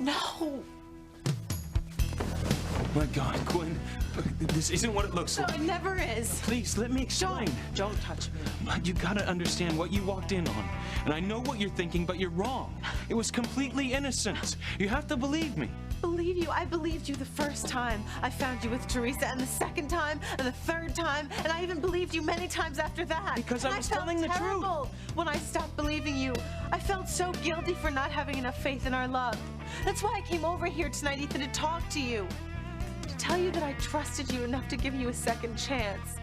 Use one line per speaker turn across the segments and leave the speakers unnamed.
No.
My God, Gwen, this isn't what it looks
No,
like.
it never is.
Please, let me explain.
Don't touch me.
You gotta understand what you walked in on. And I know what you're thinking, but you're wrong. It was completely innocent. You have to believe me.
Believe you? I believed you the first time I found you with Teresa, and the second time, and the third time, and I even believed you many times after that.
Because I was telling the truth.
I felt terrible when I stopped believing you. I felt so guilty for not having enough faith in our love. That's why I came over here tonight, Ethan, to talk to you. To tell you that I trusted you enough to give you a second chance.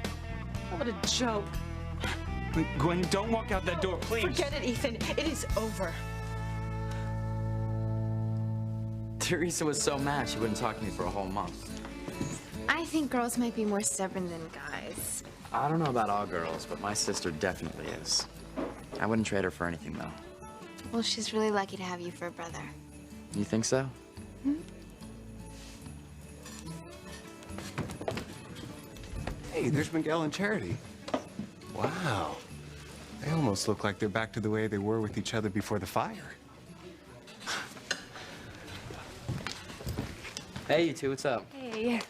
What a joke.
Gwen, don't walk out that door, please.
Forget it, Ethan. It is over.
Teresa was so mad she wouldn't talk to me for a whole month.
I think girls might be more stubborn than guys.
I don't know about all girls, but my sister definitely is. I wouldn't trade her for anything, though.
Well, she's really lucky to have you for a brother.
You think so?
Hey, there's Miguel and Charity. Wow. They almost look like they're back to the way they were with each other before the fire.
Hey, you two, what's up?
Hey.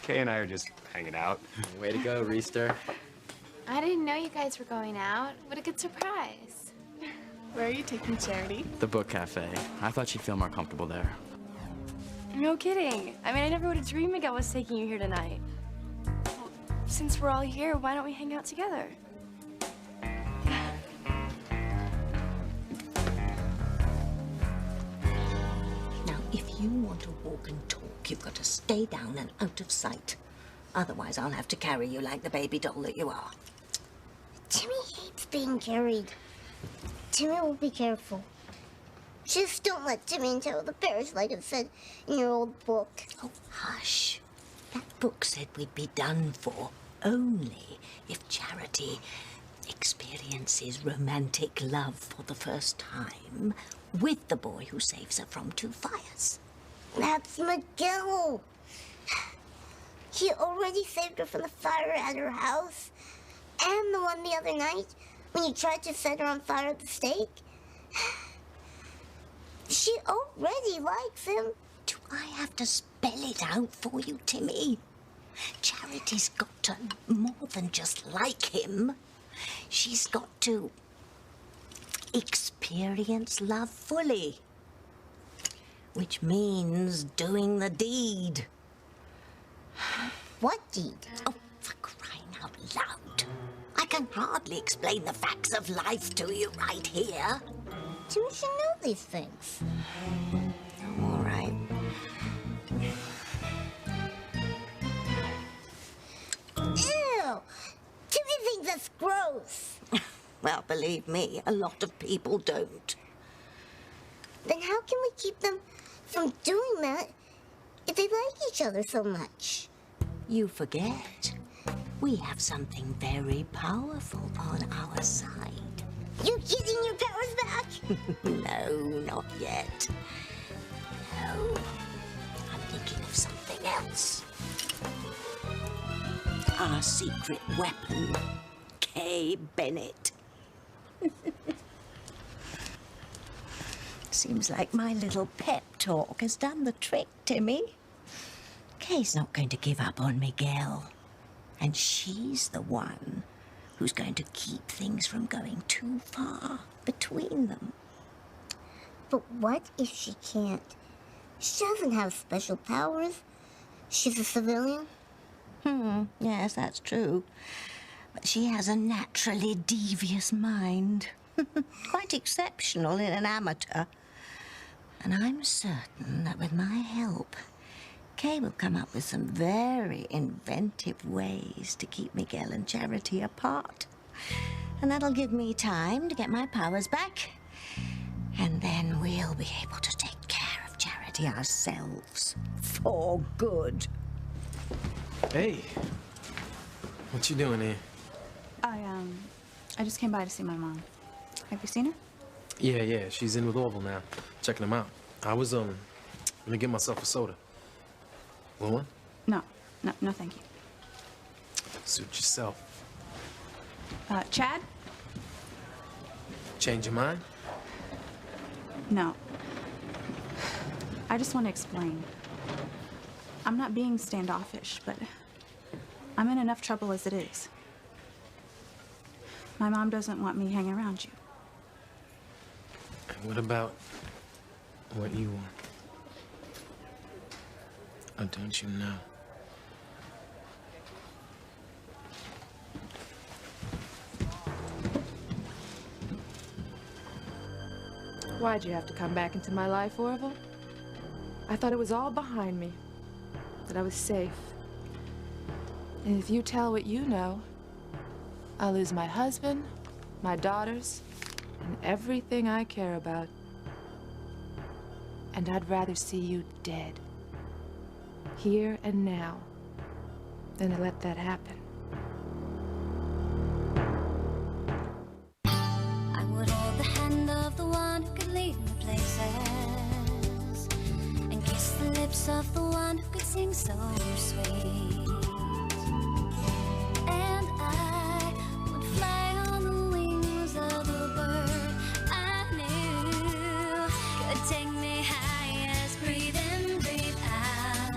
Kay and I are just hanging out.
Way to go, Reister.
I didn't know you guys were going out. What a good surprise.
Where are you taking Charity?
The book cafe. I thought she'd feel more comfortable there.
No kidding. I mean, I never would have dreamed Miguel was taking you here tonight. Well, since we're all here, why don't we hang out together?
Now, if you want to walk and talk, you've got to stay down and out of sight. Otherwise, I'll have to carry you like the baby doll that you are.
Timmy hates being carried. Timmy will be careful. Just don't let Timmy entail the parish like it said in your old book.
Oh, hush. That book said we'd be done for only if Charity experiences romantic love for the first time with the boy who saves her from 2 fires.
That's Miguel. He already saved her from the fire at her house and the one the other night when you tried to set her on fire at the stake. She already likes him.
Do I have to spell it out for you, Timmy? Charity's got to more than just like him. She's got to experience love fully, which means doing the deed.
What deed?
Oh, for crying out loud. I can hardly explain the facts of life to you right here.
Timmy should know these things.
All right.
Ew! Timmy thinks that's gross.
Well, believe me, a lot of people don't.
Then how can we keep them from doing that if they like each other so much?
You forget. We have something very powerful on our side.
You getting your powers back?
No, not yet. No. I'm thinking of something else. Our secret weapon, Kay Bennett. Seems like my little pep talk has done the trick, Timmy. Kay's not going to give up on Miguel. And she's the one who's going to keep things from going too far between them.
But what if she can't? She doesn't have special powers. She's a civilian.
Yes, that's true. But she has a naturally devious mind. Quite exceptional in an amateur. And I'm certain that with my help, Kay will come up with some very inventive ways to keep Miguel and Charity apart. And that'll give me time to get my powers back. And then we'll be able to take care of Charity ourselves. For good.
Hey, what you doing here?
I just came by to see my mom. Have you seen her?
Yeah, she's in with Orville now, checking him out. I was, gonna get myself a soda. Want one?
No, thank you.
Suit yourself.
Chad?
Change your mind?
No.
I just want to explain. I'm not being standoffish, but I'm in enough trouble as it is. My mom doesn't want me hanging around you.
And what about what you want? Or don't you know?
Why'd you have to come back into my life, Orville? I thought it was all behind me, that I was safe. And if you tell what you know, I'll lose my husband, my daughters, and everything I care about. And I'd rather see you dead, here and now, than to let that happen.
I would hold the hand of the one who could lead me places, and kiss the lips of the one who could sing so sweet. And I would fly on the wings of the bird I knew could take me highest. Breathe in, breathe out.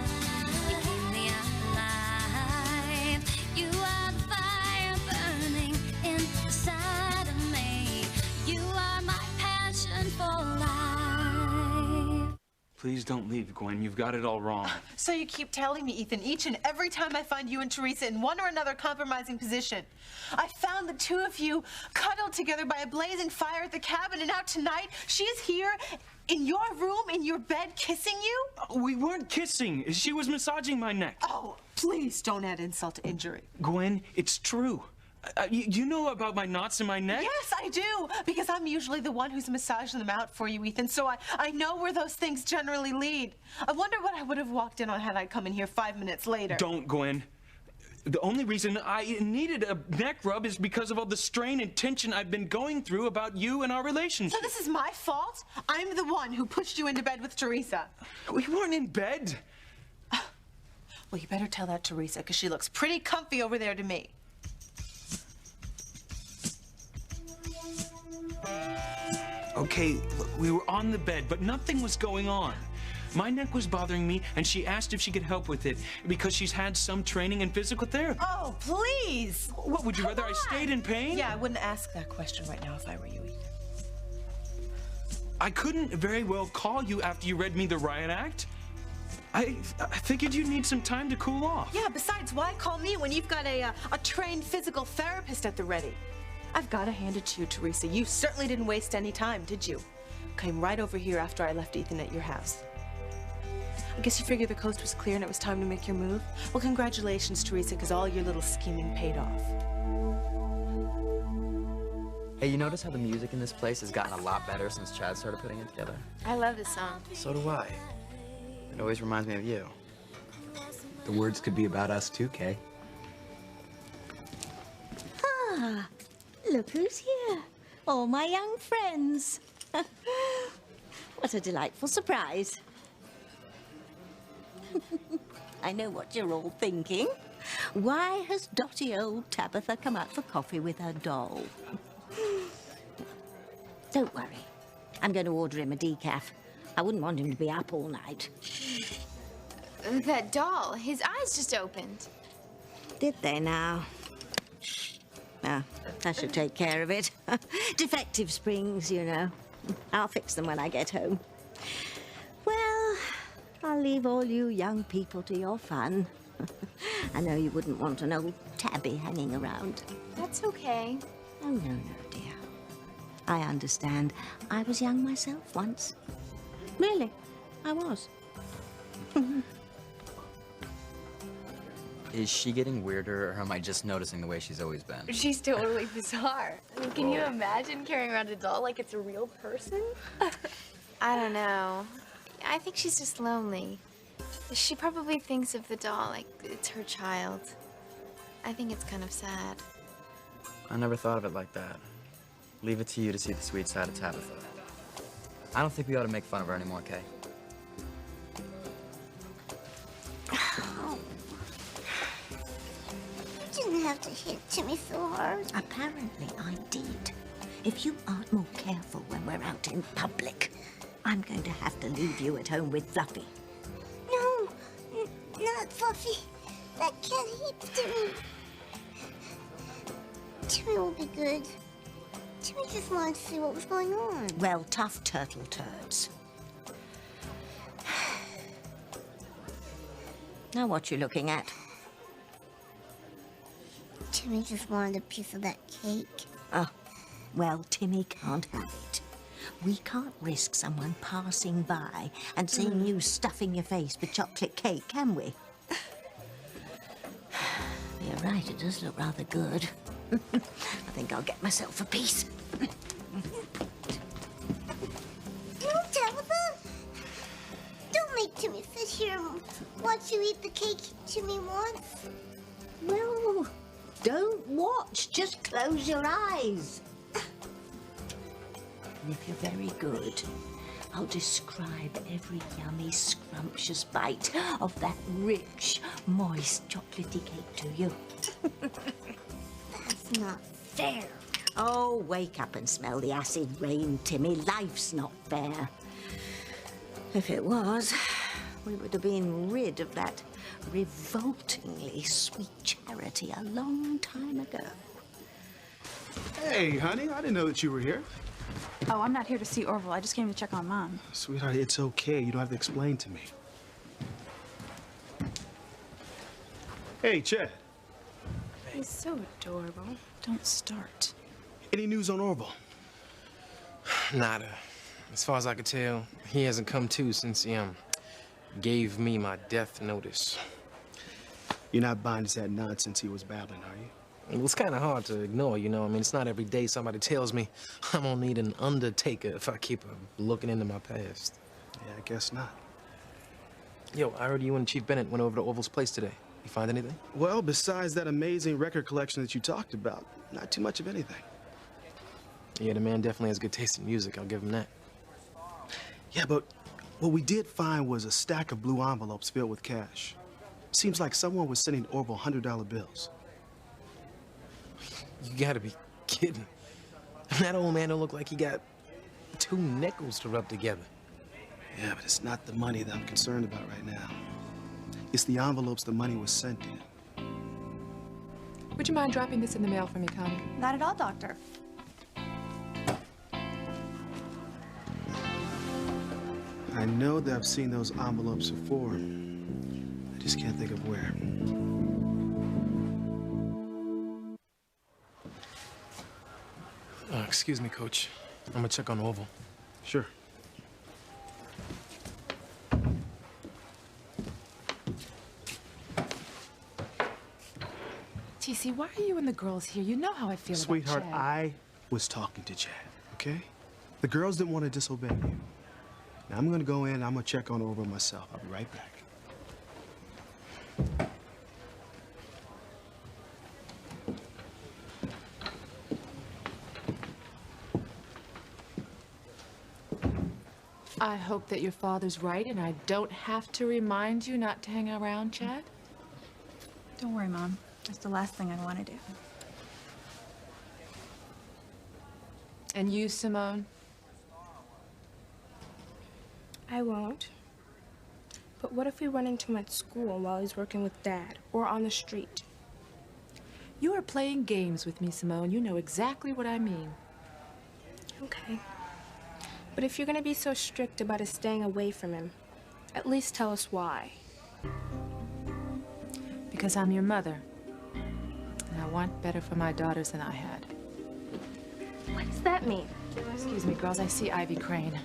You keep me alive. You are the fire burning inside of me. You are my passion for life.
Please don't leave, Gwen. You've got it all wrong.
So you keep telling me, Ethan, each and every time I find you and Teresa in one or another compromising position. I found the two of you cuddled together by a blazing fire at the cabin, and now tonight she's here in your room, in your bed, kissing you?
We weren't kissing. She was massaging my neck.
Oh, please don't add insult to injury.
Gwen, it's true. You know about my knots in my neck?
Yes, I do, because I'm usually the one who's massaging them out for you, Ethan, so I know where those things generally lead. I wonder what I would have walked in on had I come in here 5 minutes later.
Don't, Gwen. The only reason I needed a neck rub is because of all the strain and tension I've been going through about you and our relationship.
So this is my fault? I'm the one who pushed you into bed with Teresa.
We weren't in bed.
Well, you better tell that Teresa, because she looks pretty comfy over there to me.
Okay, look, we were on the bed, but nothing was going on. My neck was bothering me, and she asked if she could help with it because she's had some training in physical therapy.
Oh, please!
What, would you rather I stayed in pain?
Yeah, I wouldn't ask that question right now if I were you, Ethan.
I couldn't very well call you after you read me the riot act. I figured you'd need some time to cool off.
Yeah, besides, why call me when you've got a trained physical therapist at the ready? I've got to hand it to you, Teresa. You certainly didn't waste any time, did you? Came right over here after I left Ethan at your house. I guess you figured the coast was clear and it was time to make your move? Well, congratulations, Teresa, because all your little scheming paid off.
Hey, you notice how the music in this place has gotten a lot better since Chad started putting it together?
I love this song.
So do I. It always reminds me of you.
The words could be about us too, Kay.
Ah, look who's here. All my young friends. What a delightful surprise. I know what you're all thinking. Why has dotty old Tabitha come out for coffee with her doll? Don't worry. I'm going to order him a decaf. I wouldn't want him to be up all night.
That doll, his eyes just opened.
Did they now? Ah, I should take care of it. Defective springs, you know. I'll fix them when I get home. Well, I'll leave all you young people to your fun. I know you wouldn't want an old tabby hanging around.
That's okay.
Oh, no, dear. I understand. I was young myself once. Really, I was.
Is she getting weirder, or am I just noticing the way she's always been?
She's totally bizarre. I mean, can you imagine carrying around a doll like it's a real person?
I don't know. I think she's just lonely. She probably thinks of the doll like it's her child. I think it's kind of sad.
I never thought of it like that. Leave it to you to see the sweet side of Tabitha. I don't think we ought to make fun of her anymore, Kay.
You didn't have to hit Timmy so hard.
Apparently I did. If you aren't more careful when we're out in public. I'm going to have to leave you at home with Fluffy.
No, not Fluffy. That cat hates Timmy. Timmy will be good. Timmy just wanted to see what was going on.
Well, tough turtle turds. Now what you looking at?
Timmy just wanted a piece of that cake.
Oh, well, Timmy can't have it. We can't risk someone passing by and seeing you stuffing your face with chocolate cake, can we? You're right, it does look rather good. I think I'll get myself a piece.
No, Tabitha! Don't make Timmy sit here and watch you eat the cake Timmy wants.
Well, don't watch, just close your eyes. And if you're very good, I'll describe every yummy, scrumptious bite of that rich, moist, chocolatey cake to you.
That's not fair.
Oh, wake up and smell the acid rain, Timmy. Life's not fair. If it was, we would have been rid of that revoltingly sweet charity a long time ago.
Hey, honey, I didn't know that you were here.
Oh, I'm not here to see Orville. I just came to check on Mom.
Sweetheart, it's okay. You don't have to explain to me. Hey, Chad.
He's so adorable.
Don't start.
Any news on Orville?
Nada. As far as I could tell, he hasn't come to since he gave me my death notice.
You're not buying into that nonsense he was babbling, are you?
Well, it's kind of hard to ignore, you know. I mean, it's not every day somebody tells me I'm gonna need an undertaker if I keep looking into my past.
Yeah, I guess not.
Yo, I heard you and Chief Bennett went over to Orville's place today. You find anything?
Well, besides that amazing record collection that you talked about, not too much of anything.
Yeah, the man definitely has good taste in music. I'll give him that.
Yeah, but what we did find was a stack of blue envelopes filled with cash. Seems like someone was sending Orville $100 bills.
You gotta be kidding. That old man don't look like he got 2 nickels to rub together.
Yeah, but it's not the money that I'm concerned about right now. It's the envelopes the money was sent in.
Would you mind dropping this in the mail for me, Connie?
Not at all, Doctor.
I know that I've seen those envelopes before. I just can't think of where.
Excuse me, Coach. I'm gonna check on Orville.
Sure.
TC, why are you and the girls here? You know how I feel
Sweetheart,
about Chad.
I was talking to Chad, okay? The girls didn't want to disobey you. Now I'm gonna go in and I'm gonna check on Orville myself. I'll be right back.
I hope that your father's right and I don't have to remind you not to hang around, Chad.
Don't worry, Mom. That's the last thing I want to do.
And you, Simone?
I won't. But what if we run into him at school while he's working with Dad, or on the street?
You are playing games with me, Simone. You know exactly what I mean.
Okay. But if you're gonna be so strict about us staying away from him, at least tell us why.
Because I'm your mother. And I want better for my daughters than I had.
What does that mean?
Excuse me, girls, I see Ivy Crane.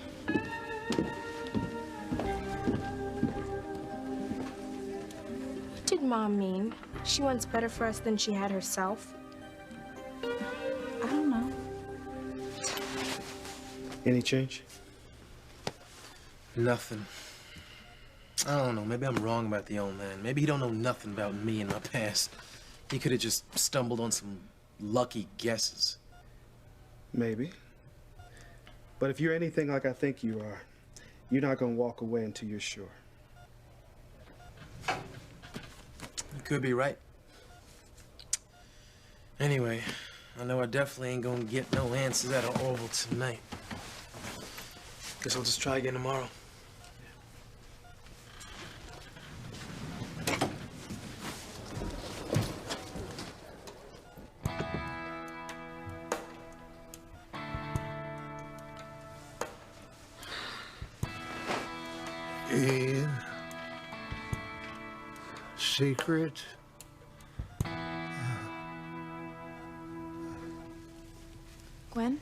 What did Mom mean? She wants better for us than she had herself?
I don't know.
Any change?
Nothing. I don't know. Maybe I'm wrong about the old man. Maybe he don't know nothing about me and my past. He could have just stumbled on some lucky guesses.
Maybe. But if you're anything like I think you are, you're not gonna walk away until you're sure.
You could be right. Anyway, I know I definitely ain't gonna get no answers out of Orville tonight. Guess I'll just try again tomorrow.
A secret?
Gwen,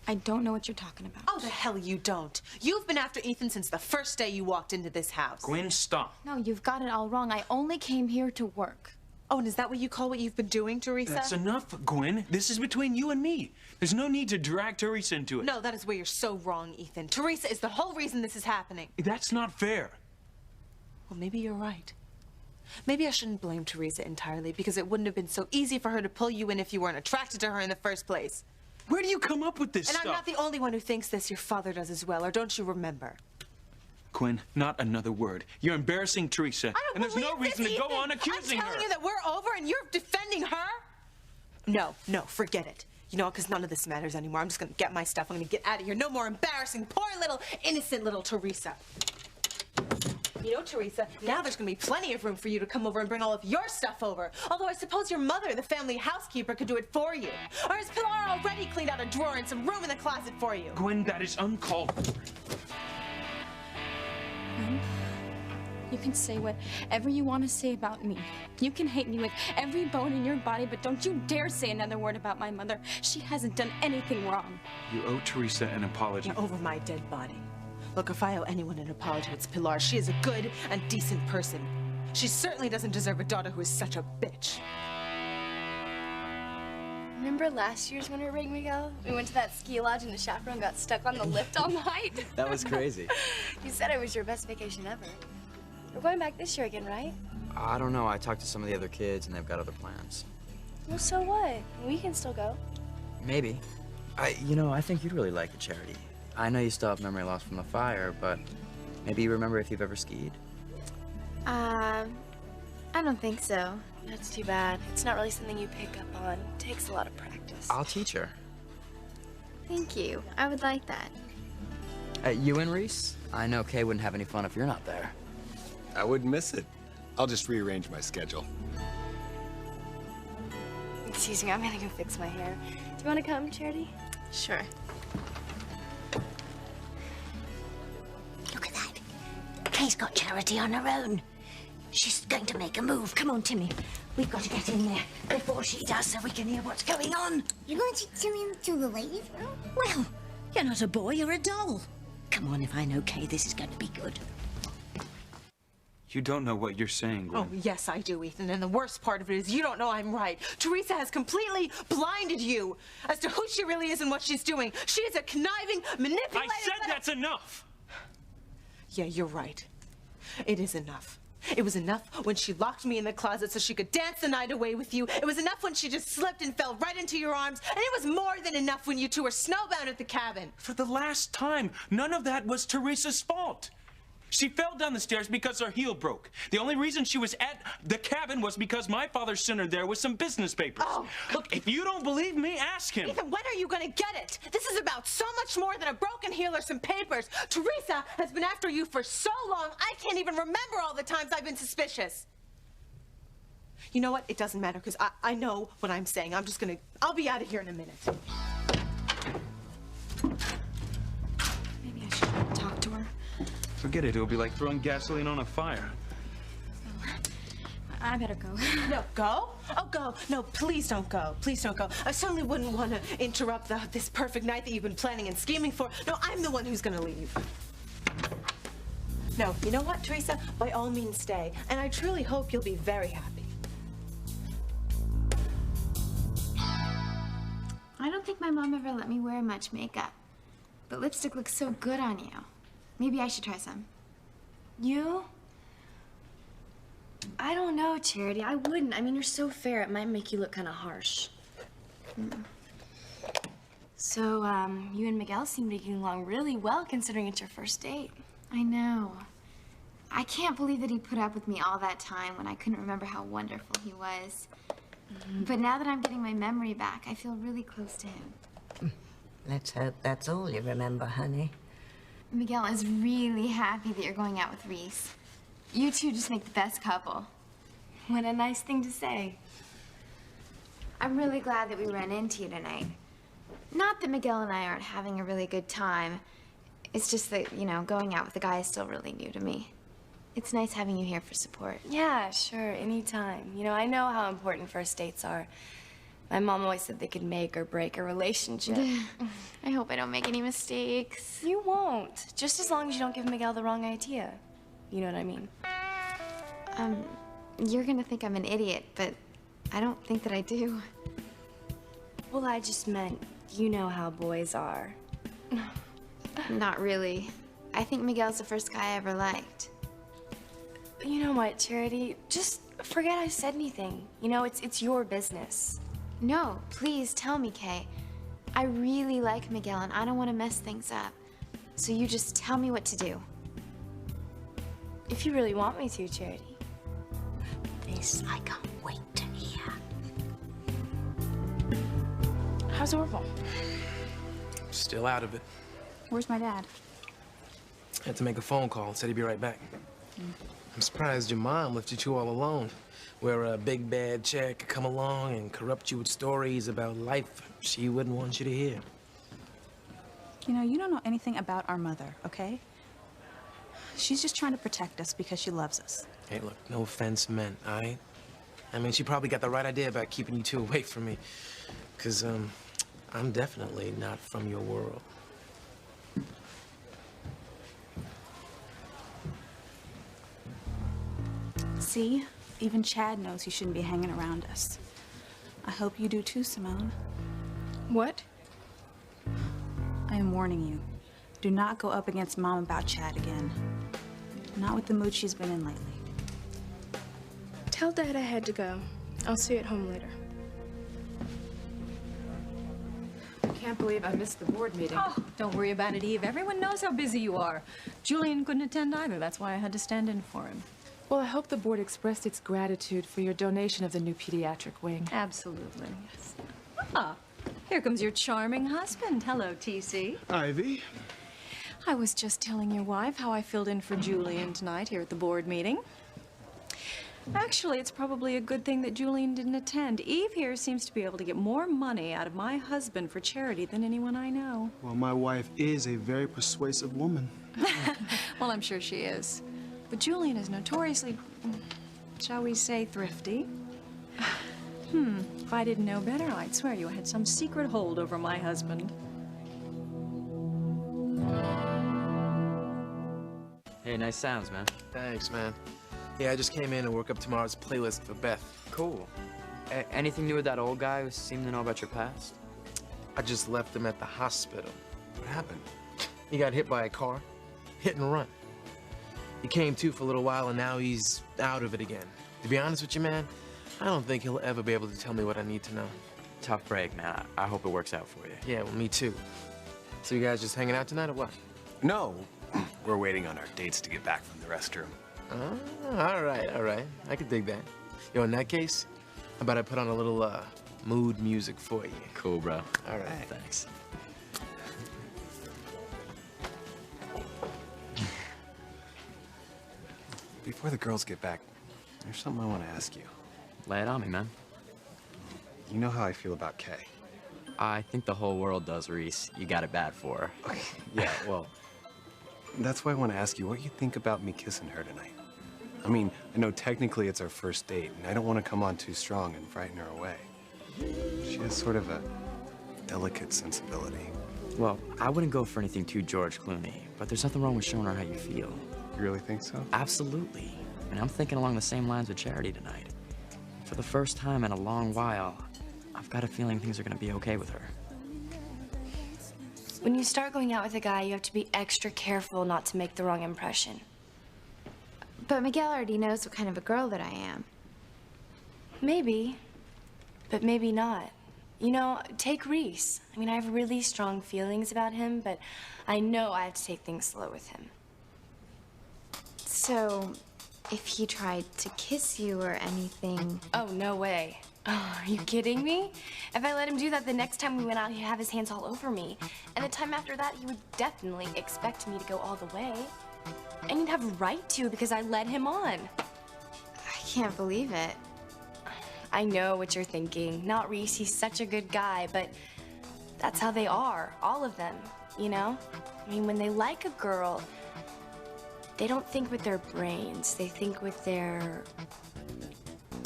I don't know what you're talking about.
Oh, the hell you don't. You've been after Ethan since the first day you walked into this house.
Gwen, stop.
No, you've got it all wrong. I only came here to work.
Oh, and is that what you call what you've been doing, Teresa?
That's enough, Gwen. This is between you and me. There's no need to drag Teresa into it.
No, that is where you're so wrong, Ethan. Teresa is the whole reason this is happening.
That's not fair.
Well, maybe you're right. Maybe I shouldn't blame Teresa entirely, because it wouldn't have been so easy for her to pull you in if you weren't attracted to her in the first place.
Where do you come up with this
stuff? And I'm not the only one who thinks this. Your father does as well, or don't you remember?
Gwen, not another word. You're embarrassing Teresa.
I don't
and there's no reason to go on accusing her.
I'm telling you that we're over and you're defending her? No, forget it. You know, because none of this matters anymore. I'm just going to get my stuff. I'm going to get out of here. No more embarrassing poor little, innocent little Teresa. You know, Teresa, now there's going to be plenty of room for you to come over and bring all of your stuff over. Although I suppose your mother, the family housekeeper, could do it for you. Or has Pilar already cleaned out a drawer and some room in the closet for you?
Gwen, that is uncalled for.
You can say whatever you want to say about me. You can hate me with every bone in your body, but don't you dare say another word about my mother. She hasn't done anything wrong.
You owe Teresa an apology.
You're over my dead body. Look, if I owe anyone an apology, it's Pilar. She is a good and decent person. She certainly doesn't deserve a daughter who is such a bitch.
Remember last year's winter break, Miguel? We went to that ski lodge and the chaperone got stuck on the lift all night.
That was crazy.
You said it was your best vacation ever. We're going back this year again, right?
I don't know. I talked to some of the other kids, and they've got other plans.
Well, so what? We can still go.
Maybe. I think you'd really like it, Charity. I know you still have memory loss from the fire, but maybe you remember if you've ever skied.
I don't think so. That's too bad. It's not really something you pick up on. It takes a lot of practice.
I'll teach her.
Thank you. I would like that.
You and Reese? I know Kay wouldn't have any fun if you're not there.
I wouldn't miss it. I'll just rearrange my schedule.
Excuse me, I'm gonna go fix my hair. Do you want to come, Charity?
Sure.
Look at that. Kay's got Charity on her own. She's going to make a move. Come on, Timmy. We've got to get in there before she does so we can hear what's going on.
You're going to take Timmy to the ladies' room?
Well, you're not a boy, you're a doll. Come on, if I know Kay, this is going to be good.
You don't know what you're saying, Gwen.
Oh, yes, I do, Ethan. And the worst part of it is you don't know I'm right. Teresa has completely blinded you as to who she really is and what she's doing. She is a conniving, manipulative...
I said that's enough!
Yeah, you're right. It is enough. It was enough when she locked me in the closet so she could dance the night away with you. It was enough when she just slipped and fell right into your arms. And it was more than enough when you two were snowbound at the cabin.
For the last time, none of that was Teresa's fault. She fell down the stairs because her heel broke. The only reason she was at the cabin was because my father sent her there with some business papers.
Oh.
Look, if you don't believe me, ask him.
Ethan, when are you gonna get it? This is about so much more than a broken heel or some papers. Teresa has been after you for so long, I can't even remember all the times I've been suspicious. You know what? It doesn't matter, because I know what I'm saying. I'll be out of here in a minute.
Maybe I should talk to her.
Forget it. It'll be like throwing gasoline on a fire.
I better go.
No, go? Oh, go. No, please don't go. Please don't go. I certainly wouldn't want to interrupt this perfect night that you've been planning and scheming for. No, I'm the one who's going to leave. No, you know what, Teresa? By all means, stay. And I truly hope you'll be very happy.
I don't think my mom ever let me wear much makeup. But lipstick looks so good on you. Maybe I should try some.
You? I don't know, Charity. I wouldn't. I mean, you're so fair, it might make you look kind of harsh. So, you and Miguel seem to be getting along really well, considering it's your first date.
I know. I can't believe that he put up with me all that time when I couldn't remember how wonderful he was. But now that I'm getting my memory back, I feel really close to him.
Let's hope that's all you remember, honey.
Miguel is really happy that you're going out with Reese. You two just make the best couple.
What a nice thing to say.
I'm really glad that we ran into you tonight. Not that Miguel and I aren't having a really good time. It's just that, you know, going out with a guy is still really new to me. It's nice having you here for support.
Yeah, sure, anytime. You know, I know how important first dates are. My mom always said they could make or break a relationship.
I hope I don't make any mistakes.
You won't. Just as long as you don't give Miguel the wrong idea. You know what I mean?
You're gonna think I'm an idiot, but I don't think that I do.
Well, I just meant, you know how boys are.
Not really. I think Miguel's the first guy I ever liked.
You know what, Charity? Just forget I said anything. You know, it's your business.
No, please tell me, Kay. I really like Miguel and I don't want to mess things up. So you just tell me what to do.
If you really want me to, Charity.
This I can't wait to hear.
How's Orville?
Still out of it.
Where's my dad?
Had to make a phone call. Said he'd be right back. I'm surprised your mom left you two all alone. Where a big bad chick could come along and corrupt you with stories about life she wouldn't want you to hear.
You know, you don't know anything about our mother, okay? She's just trying to protect us because she loves us.
Hey, look, no offense meant, all right? I mean, she probably got the right idea about keeping you two away from me. Because, I'm definitely not from your world.
See? Even Chad knows he shouldn't be hanging around us. I hope you do too, Simone.
What?
I am warning you. Do not go up against Mom about Chad again. Not with the mood she's been in lately.
Tell Dad I had to go. I'll see you at home later.
Can't believe I missed the board meeting.
Oh, don't worry about it, Eve. Everyone knows how busy you are. Julian couldn't attend either. That's why I had to stand in for him.
Well, I hope the board expressed its gratitude for your donation of the new pediatric wing.
Absolutely, yes. Ah, here comes your charming husband. Hello, TC.
Ivy.
I was just telling your wife how I filled in for Julian tonight here at the board meeting. Actually, it's probably a good thing that Julian didn't attend. Eve here seems to be able to get more money out of my husband for charity than anyone I know.
Well, my wife is a very persuasive woman.
Well, I'm sure she is. But Julian is notoriously, shall we say, thrifty. If I didn't know better, I'd swear you had some secret hold over my husband.
Hey, nice sounds, man.
Thanks, man. Yeah, I just came in to work up tomorrow's playlist for Beth.
Cool. Anything new with that old guy who seemed to know about your past?
I just left him at the hospital.
What happened?
He got hit by a car. Hit and run. He came to for a little while, and now he's out of it again. To be honest with you, man, I don't think he'll ever be able to tell me what I need to know.
Tough break, man. I hope it works out for you.
Yeah, well, me too. So you guys just hanging out tonight, or what?
No. We're waiting on our dates to get back from the restroom.
All right. I can dig that. Yo, in that case, how about I put on a little, mood music for you?
Cool, bro.
All right.
Thanks.
Before the girls get back, there's something I want to ask you.
Lay it on me, man.
You know how I feel about Kay.
I think the whole world does, Reese. You got it bad for her.
Okay, yeah, well, that's why I want to ask you what you think about me kissing her tonight. I mean, I know technically it's our first date, and I don't want to come on too strong and frighten her away. She has sort of a delicate sensibility.
Well, I wouldn't go for anything too George Clooney, but there's nothing wrong with showing her how you feel.
You really think so?
Absolutely. And I'm thinking along the same lines with Charity tonight. For the first time in a long while, I've got a feeling things are gonna be okay with her.
When you start going out with a guy, you have to be extra careful not to make the wrong impression.
But Miguel already knows what kind of a girl that I am.
Maybe, but maybe not. You know, take Reese. I mean, I have really strong feelings about him, but I know I have to take things slow with him.
So, if he tried to kiss you or anything...
Oh, no way. Oh, are you kidding me? If I let him do that the next time we went out, he'd have his hands all over me. And the time after that, he would definitely expect me to go all the way. And he'd have a right to because I led him on.
I can't believe it.
I know what you're thinking. Not Reese, he's such a good guy, but that's how they are, all of them, you know? I mean, when they like a girl, they don't think with their brains, they think with their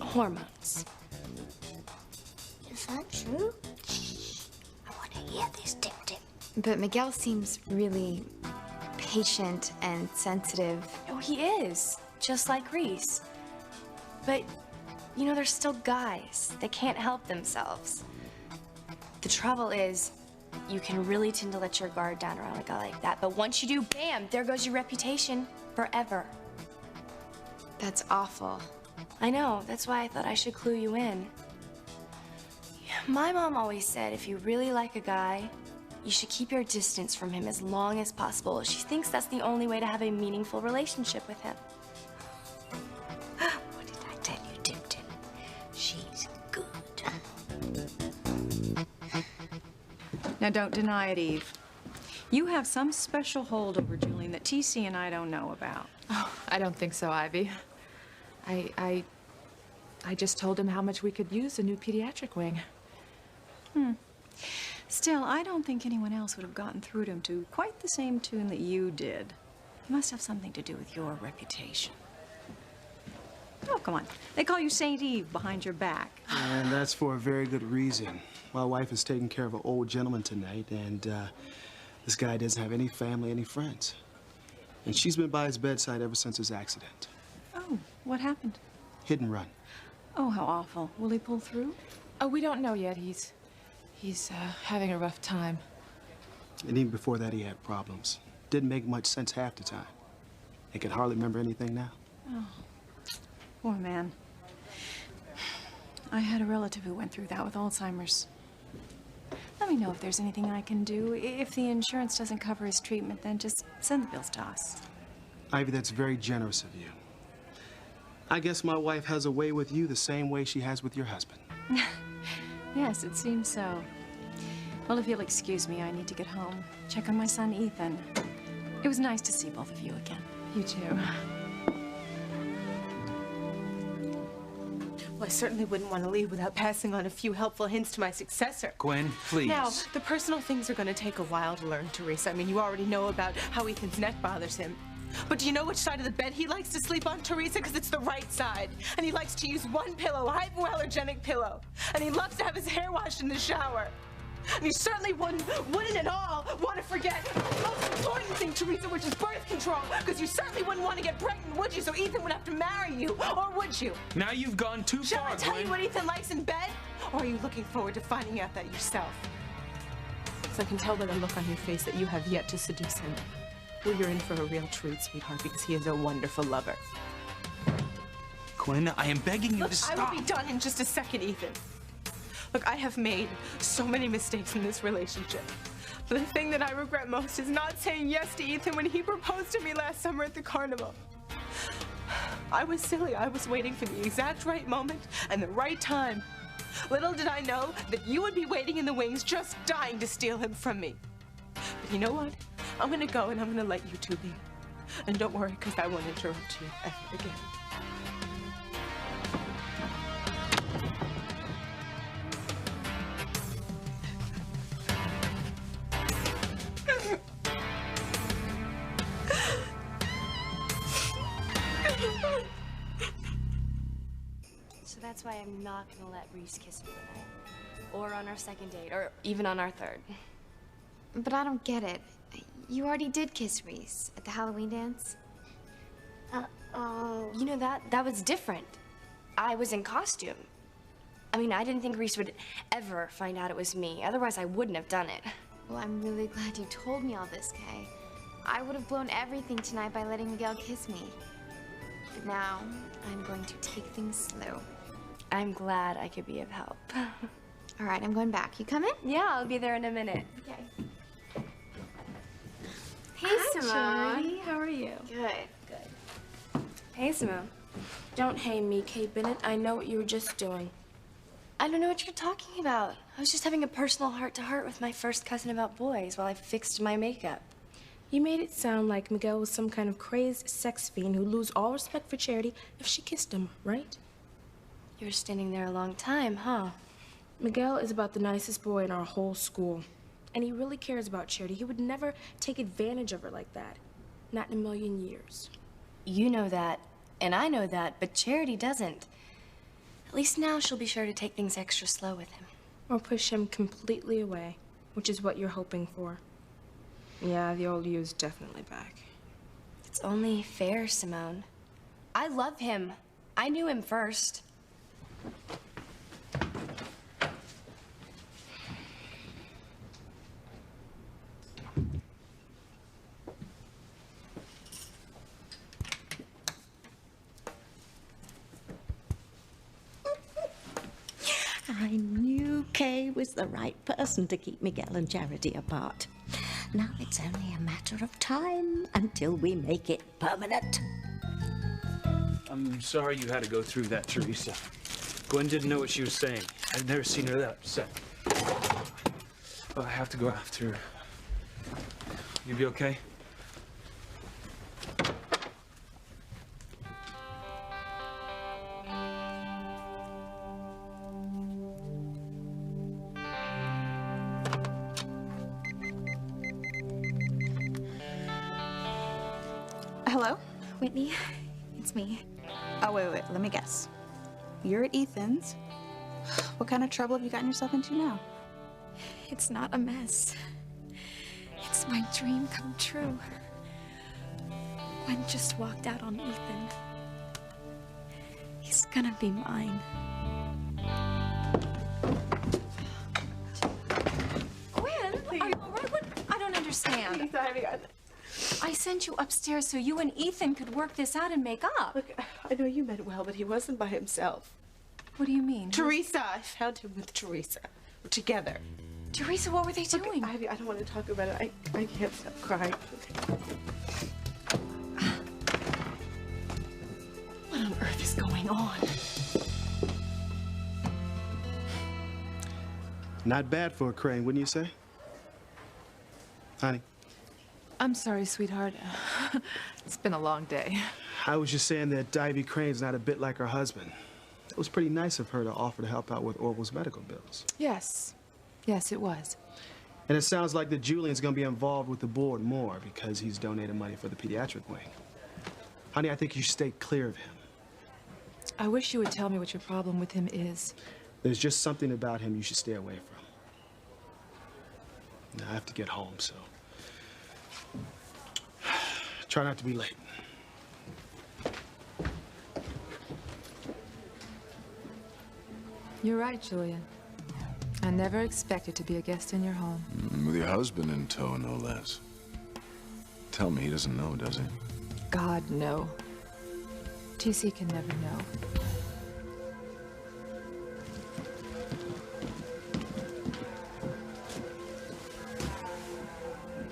hormones.
Is that true? Shh. I want to hear this, Tim.
But Miguel seems really patient and sensitive.
Oh, he is, just like Reese. But, you know, they're still guys. They can't help themselves. The trouble is, you can really tend to let your guard down around a guy like that. But once you do, bam, there goes your reputation forever.
That's awful.
I know, that's why I thought I should clue you in. My mom always said if you really like a guy, you should keep your distance from him as long as possible. She thinks that's the only way to have a meaningful relationship with him.
What did I tell you, Tim? She's good.
Now, don't deny it, Eve. You have some special hold over Julian that TC and I don't know about.
Oh, I don't think so, Ivy. I just told him how much we could use a new pediatric wing.
Still, I don't think anyone else would have gotten through to him to quite the same tune that you did. It must have something to do with your reputation. Oh, come on. They call you St. Eve behind your back.
And that's for a very good reason. My wife is taking care of an old gentleman tonight, and this guy doesn't have any family, any friends. And she's been by his bedside ever since his accident.
Oh, what happened?
Hit and run.
Oh, how awful. Will he pull through?
Oh, we don't know yet. He's having a rough time.
And even before that, he had problems. Didn't make much sense half the time. He can hardly remember anything now.
Oh, poor man. I had a relative who went through that with Alzheimer's. Let me know if there's anything I can do. If the insurance doesn't cover his treatment, then just send the bills to us.
Ivy, that's very generous of you. I guess my wife has a way with you the same way she has with your husband.
Yes, it seems so. Well, if you'll excuse me, I need to get home. Check on my son, Ethan. It was nice to see both of you again.
You too.
Well, I certainly wouldn't want to leave without passing on a few helpful hints to my successor.
Gwen, please.
Now, the personal things are going to take a while to learn, Teresa. I mean, you already know about how Ethan's neck bothers him. But do you know which side of the bed he likes to sleep on, Teresa? Because it's the right side. And he likes to use one pillow, a hypoallergenic pillow. And he loves to have his hair washed in the shower. And you certainly wouldn't at all want to forget the most important thing, Teresa, which is birth control. Because you certainly wouldn't want to get pregnant, would you? So Ethan would have to marry you, or would you?
Now you've gone too
Shall
far,
I tell
Gwen.
you what Ethan likes in bed? Or are you looking forward to finding out that yourself? So I can tell by the look on your face that you have yet to seduce him. Well, you're in for a real treat, sweetheart, because he is a wonderful lover.
Gwen, I am begging you
Look,
to stop.
I will be done in just a second, Ethan. Look, I have made so many mistakes in this relationship. But the thing that I regret most is not saying yes to Ethan when he proposed to me last summer at the carnival. I was silly. I was waiting for the exact right moment and the right time. Little did I know that you would be waiting in the wings, just dying to steal him from me. But you know what? I'm gonna go and I'm gonna let you two be. And don't worry, because I won't interrupt you ever again.
So that's why I'm not gonna let Reese kiss me tonight. Or on our second date, or even on our third.
But I don't get it. You already did kiss Reese at the Halloween dance.
Oh.
You know, that was different. I was in costume. I mean, I didn't think Reese would ever find out it was me. Otherwise, I wouldn't have done it.
Well, I'm really glad you told me all this, Kay. I would have blown everything tonight by letting Miguel kiss me. But now, I'm going to take things slow.
I'm glad I could be of help.
All right, I'm going back. You coming?
Yeah, I'll be there in a minute.
Okay.
Hey,
Hi,
Simone.
Charity.
How are you?
Good.
Hey, Simone. Don't hate me, Kate Bennett. I know what you were just doing. I don't know what you're talking about. I was just having a personal heart-to-heart with my first cousin about boys while I fixed my makeup.
You made it sound like Miguel was some kind of crazed sex fiend who'd lose all respect for Charity if she kissed him, right?
You were standing there a long time, huh?
Miguel is about the nicest boy in our whole school. And he really cares about Charity. He would never take advantage of her like that. Not in a million years.
You know that, and I know that, but Charity doesn't. At least now she'll be sure to take things extra slow with him.
Or push him completely away, which is what you're hoping for. Yeah, the old you's definitely back.
It's only fair, Simone. I love him. I knew him first.
I knew Kay was the right person to keep Miguel and Charity apart. Now it's only a matter of time until we make it permanent.
I'm sorry you had to go through that, Teresa. Gwen didn't know what she was saying. I've never seen her that upset. Oh, I have to go after her. You be okay?
Hello? Whitney, it's me. Oh, wait, let me guess. You're at Ethan's. What kind of trouble have you gotten yourself into now?
It's not a mess. It's my dream come true. Gwen just walked out on Ethan. He's gonna be mine. Gwen, are you all right? What? I don't understand. I sent you upstairs so you and Ethan could work this out and make up.
Look, I know you meant well, but he wasn't by himself.
What do you mean?
Teresa, I found him with Teresa. We're together.
Teresa, what were they doing?
Ivy, I don't want to talk about it. I can't stop crying.
What on earth is going on?
Not bad for a crane, wouldn't you say? Honey?
I'm sorry, sweetheart. It's been a long day.
I was just saying that Ivy Crane's not a bit like her husband. It was pretty nice of her to offer to help out with Orville's medical bills.
Yes. Yes, it was.
And it sounds like that Julian's gonna be involved with the board more because he's donated money for the pediatric wing. Honey, I think you should stay clear of him.
I wish you would tell me what your problem with him is.
There's just something about him you should stay away from. Now, I have to get home, so try not to be late.
You're right, Julian. I never expected to be a guest in your home.
With your husband in tow, no less. Tell me he doesn't know, does he?
God, no. TC can never know.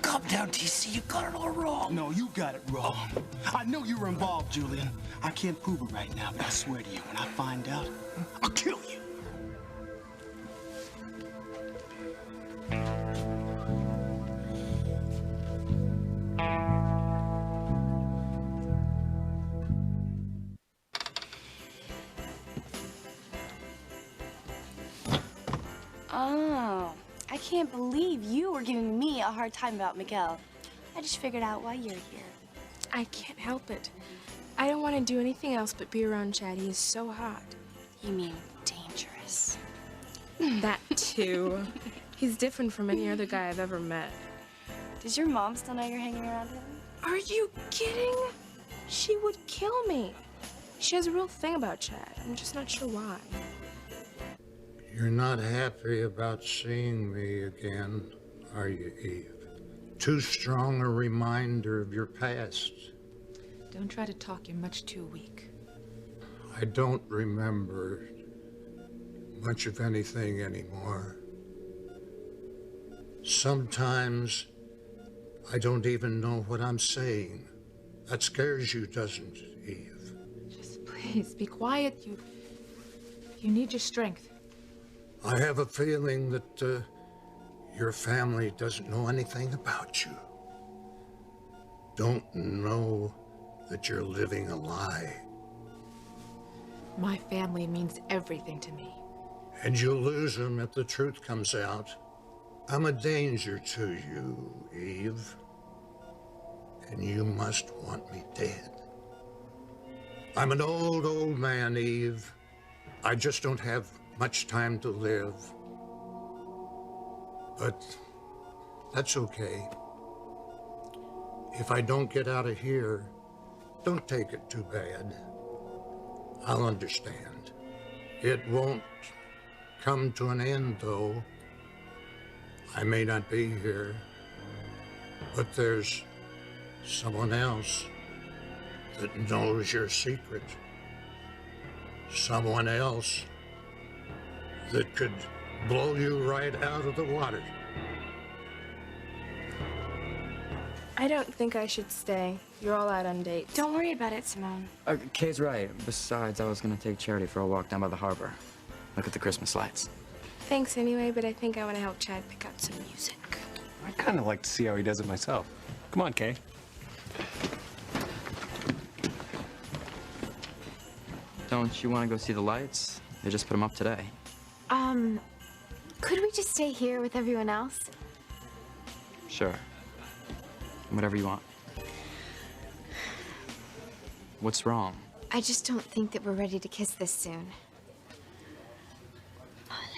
Calm down, TC. You got it all wrong. No, you got it wrong. I know you were involved, Julian. I can't prove it right now, but I swear to you, when I find out, I'll kill you.
Oh, I can't believe you were giving me a hard time about Miguel. I just figured out why you're here.
I can't help it. I don't want to do anything else but be around Chad. He is so hot.
You mean dangerous?
That too. He's different from any other guy I've ever met.
Does your mom still know you're hanging around him?
Are you kidding? She would kill me. She has a real thing about Chad. I'm just not sure why.
You're not happy about seeing me again, are you, Eve? Too strong a reminder of your past.
Don't try to talk, you're much too weak.
I don't remember much of anything anymore. Sometimes I don't even know what I'm saying. That scares you, doesn't it, Eve?
Just please, be quiet. You need your strength.
I have a feeling that your family doesn't know anything about you. Don't know that you're living a lie.
My family means everything to me.
And you'll lose them if the truth comes out. I'm a danger to you, Eve. And you must want me dead. I'm an old man, Eve. I just don't have much time to live. But that's okay. If I don't get out of here, don't take it too bad. I'll understand. It won't come to an end, though. I may not be here, but there's someone else that knows your secret. Someone else that could blow you right out of the water.
I don't think I should stay. You're all out on dates.
Don't worry about it, Simone.
Kay's right. Besides, I was gonna take Charity for a walk down by the harbor. Look at the Christmas lights.
Thanks anyway, but I think I want to help Chad pick out some music.
I'd kind of like to see how he does it myself. Come on, Kay.
Don't you want to go see the lights? They just put them up today.
Could we just stay here with everyone else?
Sure. Whatever you want. What's wrong?
I just don't think that we're ready to kiss this soon.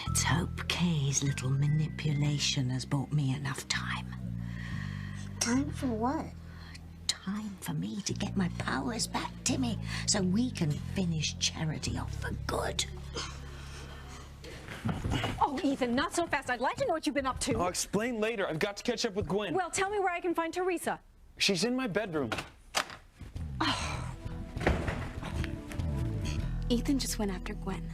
Let's hope Kay's little manipulation has bought me enough time.
Time for what?
Time for me to get my powers back, Timmy, so we can finish Charity off for good.
Oh, Ethan, not so fast. I'd like to know what you've been up to.
I'll explain later. I've got to catch up with Gwen.
Well, tell me where I can find Teresa.
She's in my bedroom.
Ethan just went after Gwen.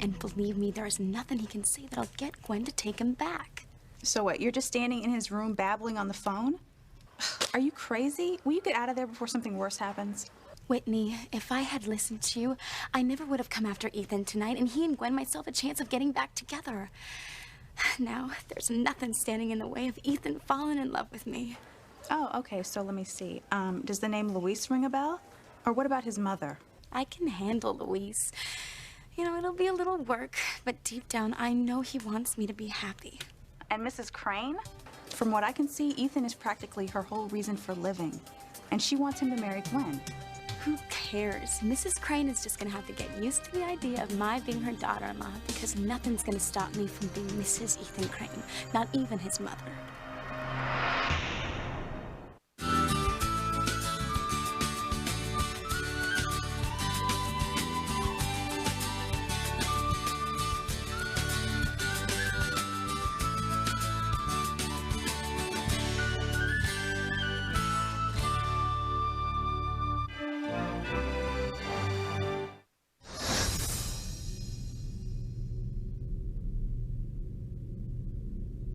And believe me, there is nothing he can say that'll get Gwen to take him back.
So what, you're just standing in his room babbling on the phone? Are you crazy? Will you get out of there before something worse happens?
Whitney, if I had listened to you, I never would have come after Ethan tonight, and he and Gwen might still have a chance of getting back together. Now, there's nothing standing in the way of Ethan falling in love with me.
Oh, okay, so let me see. Does the name Luis ring a bell? Or what about his mother?
I can handle Luis. You know, it'll be a little work, but deep down, I know he wants me to be happy.
And Mrs. Crane? From what I can see, Ethan is practically her whole reason for living. And she wants him to marry Gwen.
Who cares? Mrs. Crane is just gonna have to get used to the idea of my being her daughter-in-law because nothing's gonna stop me from being Mrs. Ethan Crane, not even his mother.